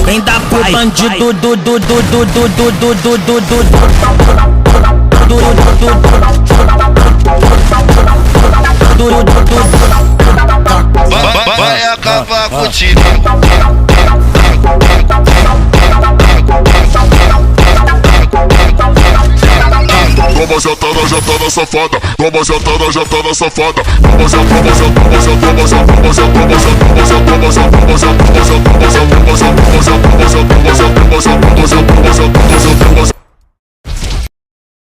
Vem dar pro bandido vai acabar com o time. Toma jatada safada, toma jatada safada, toma